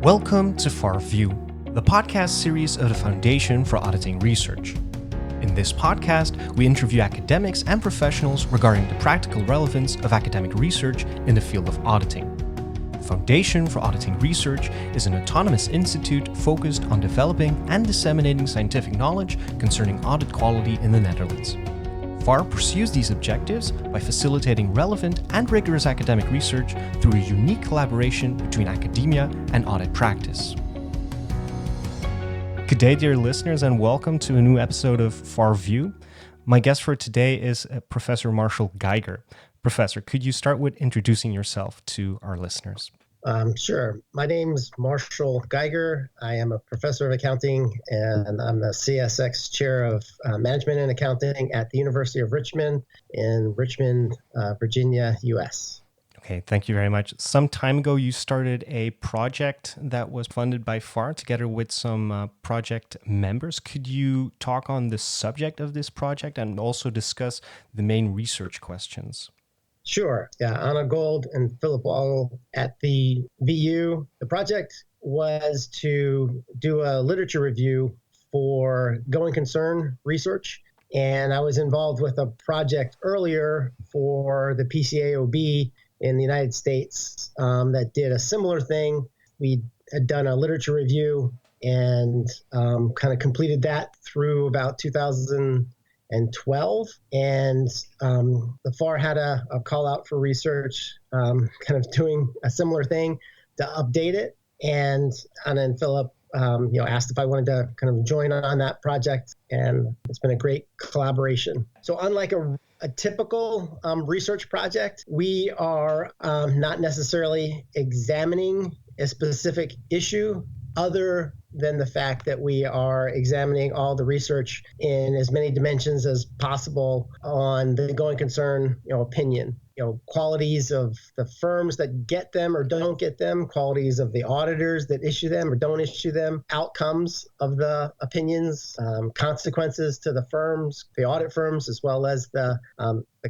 Welcome to FARview, the podcast series of the Foundation for Auditing Research. In this podcast, we interview academics and professionals regarding the practical relevance of academic research in the field of auditing. The Foundation for Auditing Research is an autonomous institute focused on developing and disseminating scientific knowledge concerning audit quality in the Netherlands. FAR pursues these objectives by facilitating relevant and rigorous academic research through a unique collaboration between academia and audit practice. Good day, dear listeners, and welcome to a new episode of FARview. My guest for today is Professor Marshall Geiger. Professor, could you start with introducing yourself to our listeners? Sure. My name's Marshall Geiger. I am a professor of accounting, and I'm the CSX Chair of Management and Accounting at the University of Richmond in Richmond, Virginia, U.S. Okay, thank you very much. Some time ago, you started a project that was funded by FAR together with some project members. Could you talk on the subject of this project and also discuss the main research questions? Sure. Yeah, Anna Gold and Philip Wall at the VU. The project was to do a literature review for going concern research. And I was involved with a project earlier for the PCAOB in the United States that did a similar thing. We had done a literature review and kind of completed that through about 2012. And the FAR had a call out for research, kind of doing a similar thing to update it. And Anna and Philip, asked if I wanted to kind of join on that project. And it's been a great collaboration. So unlike a typical research project, we are not necessarily examining a specific issue other than the fact that we are examining all the research in as many dimensions as possible on the going concern, opinion, qualities of the firms that get them or don't get them, qualities of the auditors that issue them or don't issue them, outcomes of the opinions, consequences to the firms, the audit firms, as well as the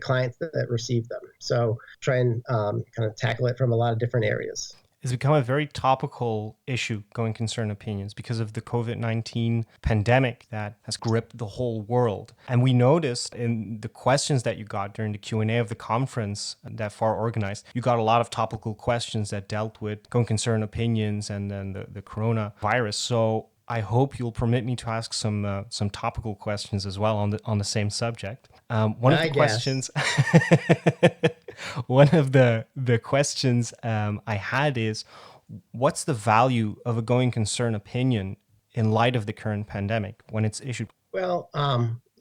clients that receive them. So try and kind of tackle it from a lot of different areas. It's become a very topical issue, going concern opinions, because of the COVID-19 pandemic that has gripped the whole world. And we noticed in the questions that you got during the Q&A of the conference that FAR organized, you got a lot of topical questions that dealt with going concern opinions and then the coronavirus. So I hope you'll permit me to ask some topical questions as well on the same subject. One of the questions I had is, what's the value of a going concern opinion in light of the current pandemic when it's issued? Well,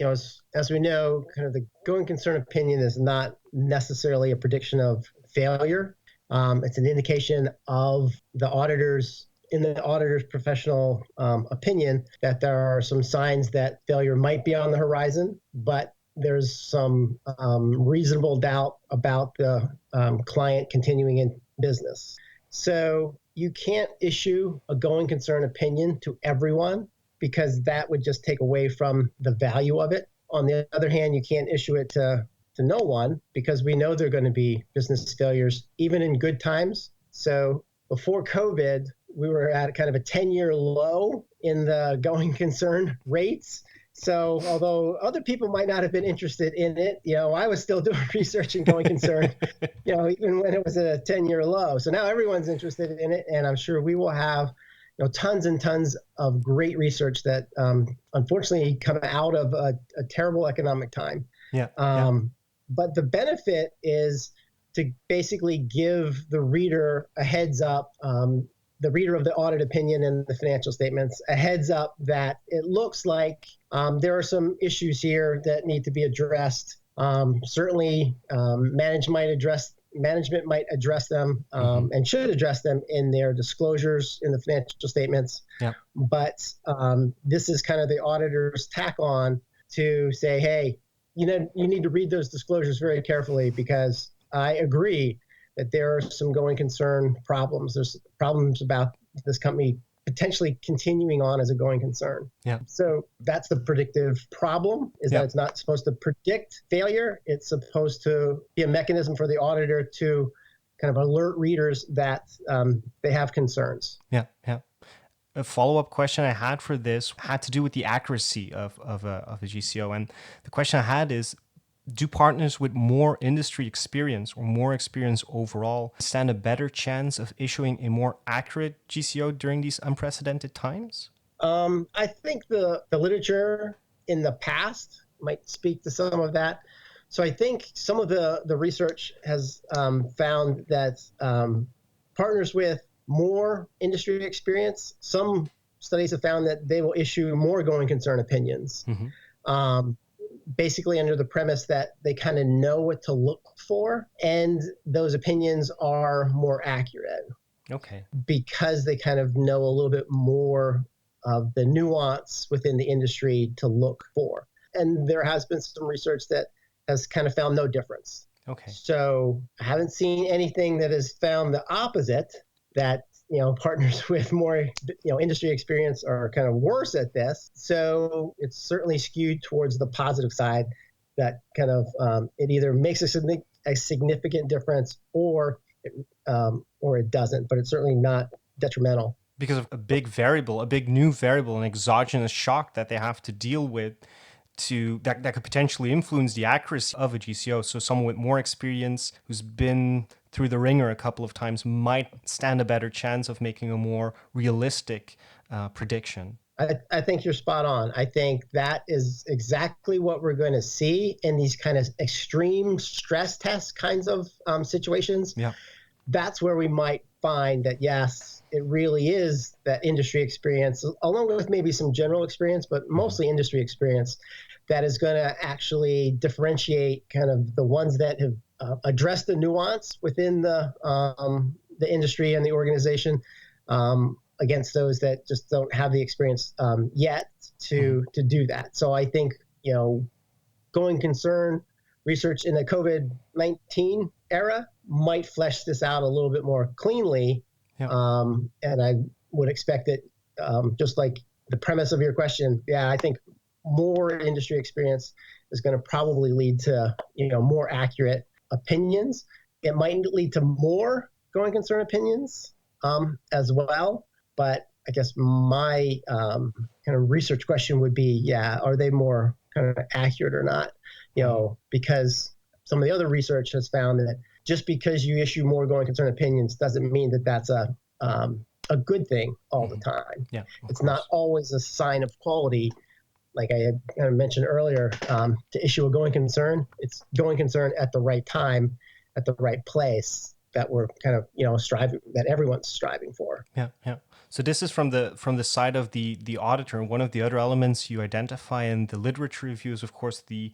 as we know, kind of the going concern opinion is not necessarily a prediction of failure. It's an indication of the auditor's professional opinion that there are some signs that failure might be on the horizon, but there's some reasonable doubt about the client continuing in business. So you can't issue a going concern opinion to everyone because that would just take away from the value of it. On the other hand, you can't issue it to no one because we know there are going to be business failures even in good times. So before COVID, we were at kind of a 10-year low in the going concern rates. So although other people might not have been interested in it, I was still doing research and going concern, even when it was a 10-year low. So now everyone's interested in it, and I'm sure we will have, tons and tons of great research that unfortunately come out of a terrible economic time. But the benefit is to basically give the reader a heads up, the reader of the audit opinion and the financial statements, a heads up that it looks like there are some issues here that need to be addressed. Certainly, management might address them and should address them in their disclosures in the financial statements. But this is kind of the auditor's tack on to say, hey, you need to read those disclosures very carefully because I agree that there are some going concern problems. There's problems about this company potentially continuing on as a going concern. So that's the predictive problem, is that it's not supposed to predict failure. It's supposed to be a mechanism for the auditor to kind of alert readers that they have concerns. Yeah. A follow-up question I had for this had to do with the accuracy of a GCO. And the question I had is, do partners with more industry experience or more experience overall stand a better chance of issuing a more accurate GCO during these unprecedented times? I think the literature in the past might speak to some of that. So I think some of the research has found that partners with more industry experience, some studies have found that they will issue more going concern opinions, basically under the premise that they kind of know what to look for, and those opinions are more accurate. Okay. Because they kind of know a little bit more of the nuance within the industry to look for. And there has been some research that has kind of found no difference. Okay. So I haven't seen anything that has found the opposite, that partners with more industry experience are kind of worse at this. So it's certainly skewed towards the positive side, that kind of it either makes a significant difference or it doesn't, but it's certainly not detrimental. Because of a big new variable, an exogenous shock that they have to deal with that could potentially influence the accuracy of a GCO. So someone with more experience who's been through the ringer a couple of times might stand a better chance of making a more realistic prediction. I think you're spot on. I think that is exactly what we're going to see in these kind of extreme stress test kinds of situations. Yeah. That's where we might find that, yes, it really is that industry experience, along with maybe some general experience, but mostly industry experience, that is going to actually differentiate kind of the ones that have addressed the nuance within the industry and the organization against those that just don't have the experience yet to do that. So I think, going concern research in the COVID-19 era might flesh this out a little bit more cleanly. Yeah. And I would expect that, just like the premise of your question, I think more industry experience is going to probably lead to, more accurate opinions. It might lead to more going concern opinions as well. But I guess my kind of research question would be, are they more kind of accurate or not? Because some of the other research has found that just because you issue more going concern opinions doesn't mean that that's a good thing all the time. Yeah, it's not always a sign of quality. Like I had kind of mentioned earlier, to issue a going concern, it's going concern at the right time, at the right place, that we're kind of striving, that everyone's striving for. Yeah. So this is from the side of the auditor, and one of the other elements you identify in the literature review is, of course, the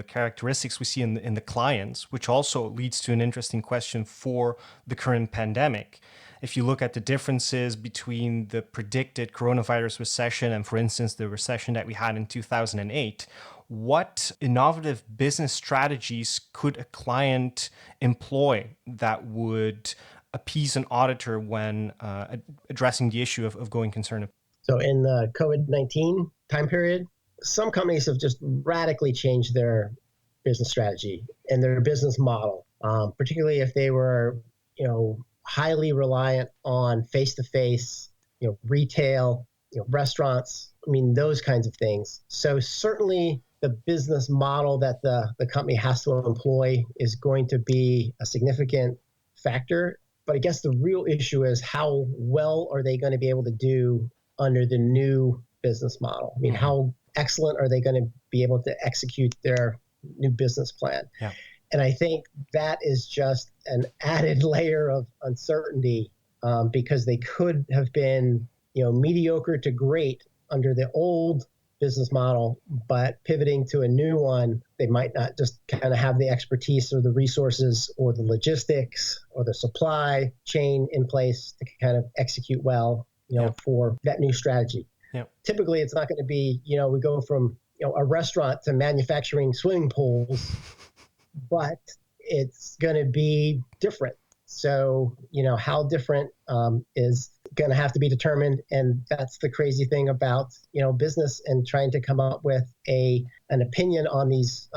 characteristics we see in the clients, which also leads to an interesting question for the current pandemic. If you look at the differences between the predicted coronavirus recession and, for instance, the recession that we had in 2008, what innovative business strategies could a client employ that would appease an auditor when addressing the issue of going concern? So in the COVID-19 time period, some companies have just radically changed their business strategy and their business model, particularly if they were, highly reliant on face-to-face, retail, restaurants, those kinds of things. So certainly the business model that the company has to employ is going to be a significant factor. But I guess the real issue is, how well are they going to be able to do under the new business model? How excellent are they going to be able to execute their new business plan? Yeah. And I think that is just an added layer of uncertainty, because they could have been, mediocre to great under the old business model, but pivoting to a new one, they might not just kind of have the expertise or the resources or the logistics or the supply chain in place to kind of execute well, for that new strategy. Yeah. Typically, it's not going to be, we go from, a restaurant to manufacturing swimming pools, but it's going to be different. So, how different is going to have to be determined. And that's the crazy thing about, business and trying to come up with an opinion on these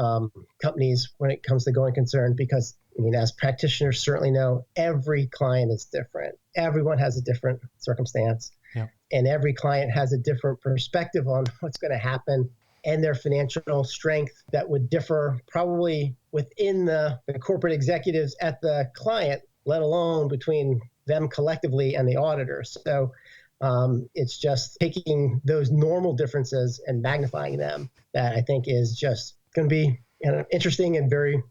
companies when it comes to going concern, because, I mean, as practitioners certainly know, every client is different. Everyone has a different circumstance. Yeah. And every client has a different perspective on what's going to happen and their financial strength that would differ probably within the corporate executives at the client, let alone between them collectively and the auditor. So it's just taking those normal differences and magnifying them that I think is just going to be interesting and very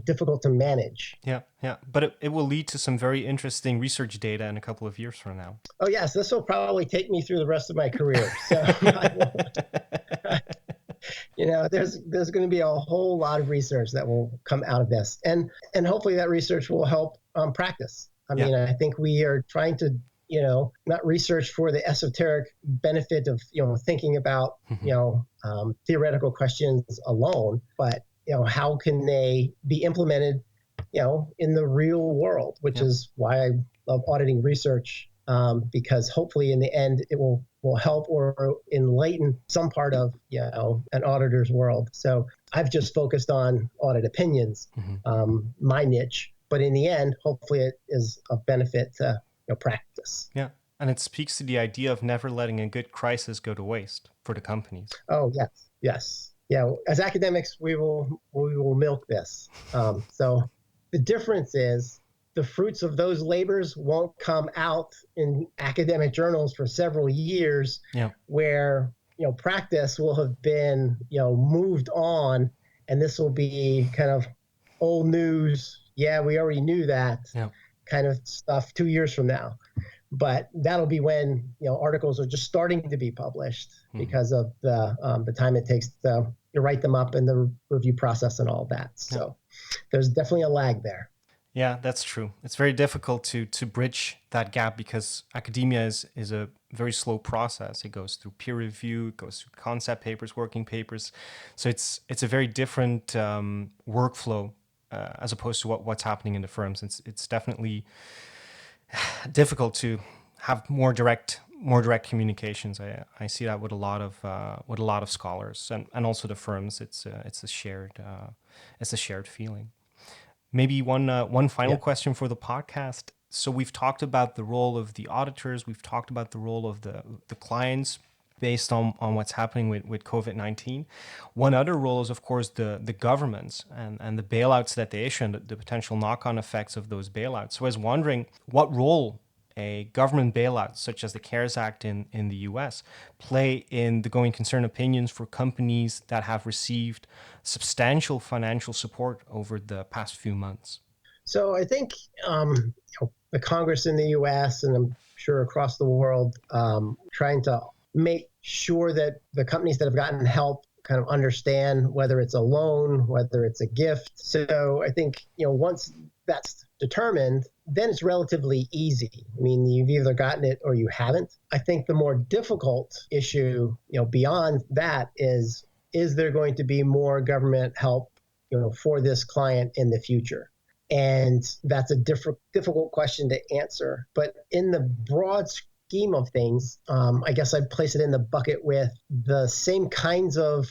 difficult to manage. Yeah. But it will lead to some very interesting research data in a couple of years from now. Oh, yes. This will probably take me through the rest of my career. So, there's going to be a whole lot of research that will come out of this. And hopefully that research will help practice. I mean, I think we are trying to, not research for the esoteric benefit of, thinking about, theoretical questions alone, but how can they be implemented, in the real world, which is why I love auditing research, because hopefully in the end it will help or enlighten some part of, an auditor's world. So I've just focused on audit opinions, my niche, but in the end, hopefully it is of benefit to practice. Yeah. And it speaks to the idea of never letting a good crisis go to waste for the companies. Oh, yes. Yeah, as academics, we will milk this. So the difference is the fruits of those labors won't come out in academic journals for several years, where practice will have been moved on, and this will be kind of old news. Yeah, we already knew that kind of stuff 2 years from now. But that'll be when articles are just starting to be published because of the time it takes to write them up and the review process and all that. So there's definitely a lag there. Yeah, that's true. It's very difficult to bridge that gap because academia is a very slow process. It goes through peer review, it goes through concept papers, working papers. So it's a very different workflow as opposed to what's happening in the firms. It's definitely difficult to have more direct communications. I see that with a lot of scholars and also the firms. It's a shared feeling. Maybe one final question for the podcast. So we've talked about the role of the auditors. We've talked about the role of the clients based on what's happening with COVID-19. One other role is, of course, the governments and the bailouts that they issue and the potential knock-on effects of those bailouts. So I was wondering what role a government bailout, such as the CARES Act in the US, play in the going concern opinions for companies that have received substantial financial support over the past few months? So I think the Congress in the US and I'm sure across the world trying to make sure that the companies that have gotten help kind of understand whether it's a loan, whether it's a gift. So I think, once that's determined, then it's relatively easy. I mean, you've either gotten it or you haven't. I think the more difficult issue, beyond that is there going to be more government help, for this client in the future? And that's a difficult question to answer. But in the broad scheme of things, I guess I'd place it in the bucket with the same kinds of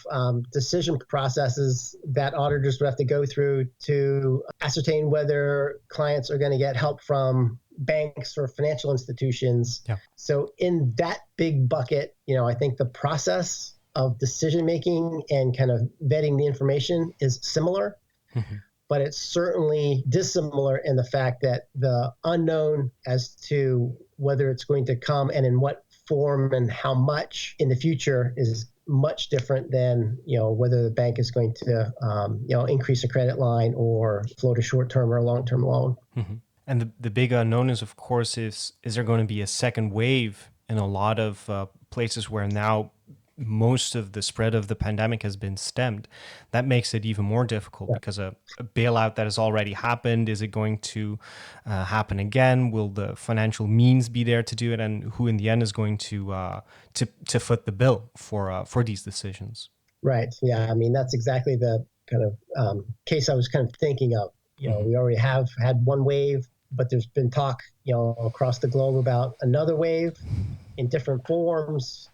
decision processes that auditors would have to go through to ascertain whether clients are going to get help from banks or financial institutions. Yeah. So in that big bucket, I think the process of decision making and kind of vetting the information is similar. Mm-hmm. But it's certainly dissimilar in the fact that the unknown as to whether it's going to come and in what form and how much in the future is much different than, whether the bank is going to, increase a credit line or float a short-term or a long-term loan. Mm-hmm. And the big unknown is, of course, is there going to be a second wave in a lot of places where now most of the spread of the pandemic has been stemmed? That makes it even more difficult because a bailout that has already happened, is it going to happen again? Will the financial means be there to do it? And who in the end is going to foot the bill for these decisions? Right. Yeah. I mean, that's exactly the kind of case I was kind of thinking of. We already have had one wave, but there's been talk, across the globe about another wave in different forms.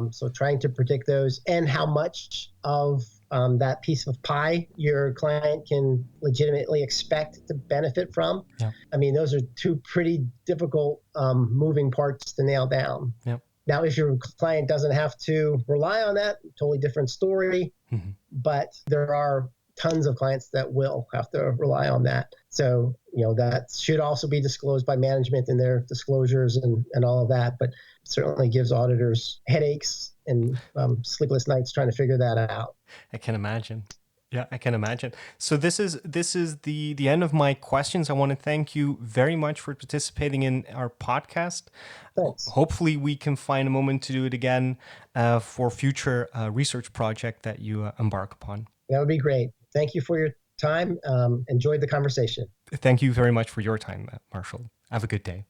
So trying to predict those and how much of that piece of pie your client can legitimately expect to benefit from. Yeah. I mean, those are two pretty difficult moving parts to nail down. Yeah. Now, if your client doesn't have to rely on that, totally different story. Mm-hmm. But there are tons of clients that will have to rely on that. So, that should also be disclosed by management in their disclosures and all of that. But certainly gives auditors headaches and sleepless nights trying to figure that out. I can imagine. Yeah, I can imagine. So this is the end of my questions. I want to thank you very much for participating in our podcast. Thanks. Hopefully we can find a moment to do it again for future research project that you embark upon. That would be great. Thank you for your time. Enjoyed the conversation. Thank you very much for your time, Marshall. Have a good day.